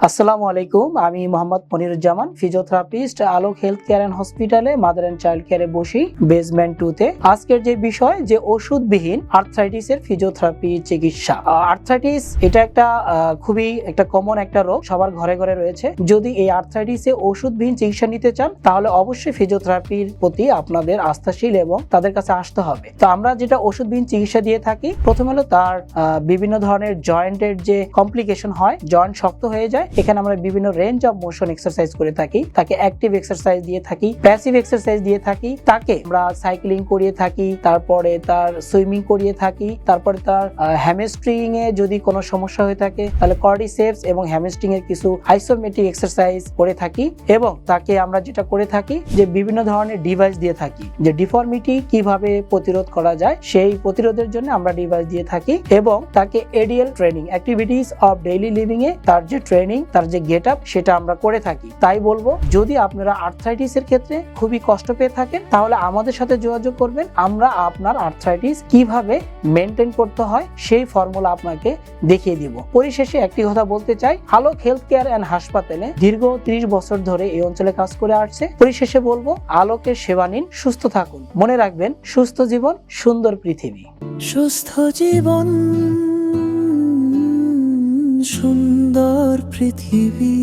আসসালামু আলাইকুম, আমি Mohammad Moniruzzaman, physiotherapist, Alok health care and হসপিটালে মাদার অ্যান্ড চাইল্ড কেয়ারে বসি, বেসমেন্ট 2 তে। আজকের যে বিষয়, যে ওষুধবিহীন আর্থ্রাইটিসের ফিজিওথেরাপি চিকিৎসা। আর্থ্রাইটিস এটা একটা খুবই একটা কমন একটা রোগ, সবার ঘরে ঘরে রয়েছে। যদি এই আর্থ্রাইটিসে ওষুধবিহীন চিকিৎসা নিতে চান, তাহলে অবশ্যই ফিজিওথেরাপির প্রতি আপনাদের আস্থাশীল এবং তাদের কাছে আসতে হবে। তো আমরা যেটা ওষুধবিহীন চিকিৎসা দিয়ে থাকি, প্রথম হলো তার বিভিন্ন ধরনের জয়েন্টের যে কমপ্লিকেশন হয়, জয়েন্ট শক্ত হয়ে যায়, এখানে আমরা বিভিন্ন রেঞ্জ অফ মোশন এক্সারসাইজ করে থাকি। তাকে অ্যাক্টিভ এক্সারসাইজ দিয়ে থাকি, প্যাসিভ এক্সারসাইজ দিয়ে থাকি, তাকে আমরা সাইক্লিং করিয়ে থাকি, তারপরে তার সুইমিং করিয়ে থাকি, তারপরে তার হ্যামস্ট্রিং এ যদি কোনো সমস্যা হয়ে থাকে তাহলে কর্ডিসেপস এবং হ্যামস্ট্রিং এর কিছু আইসোমেট্রিক এক্সারসাইজ করে থাকি। এবং তাকে আমরা যেটা করে থাকি যে বিভিন্ন ধরনের ডিভাইস দিয়ে থাকি, যে ডিফর্মিটি কিভাবে প্রতিরোধ করা যায় সেই প্রতিরোধের জন্য আমরা ডিভাইস দিয়ে থাকি। এবং তাকে ADL training, activities of daily living এ তার যে ট্রেনিং, তার যে গেট আপ, সেটা আমরা করে থাকি। তাই বলবো, যদি আপনারা আর্থ্রাইটিস এর ক্ষেত্রে খুবই কষ্ট পেয়ে থাকেন, তাহলে আমাদের সাথে যোগাযোগ করবেন। আমরা আপনার আর্থ্রাইটিস কিভাবে মেনটেন করতে হয় সেই ফর্মুলা আপনাকে দেখিয়ে দিব। পরিশেষে একটি কথা বলতে চাই, আলোক হেলথ কেয়ার অ্যান্ড হাসপাতালে দীর্ঘ 30 বছর ধরে এই অঞ্চলে কাজ করে আসছে। পরিশেষে বলবো, আলোকের সেবা নিন, সুস্থ থাকুন। মনে রাখবেন, সুস্থ জীবন সুন্দর পৃথিবী। সুস্থ জীবন সুন্দর পৃথিবী।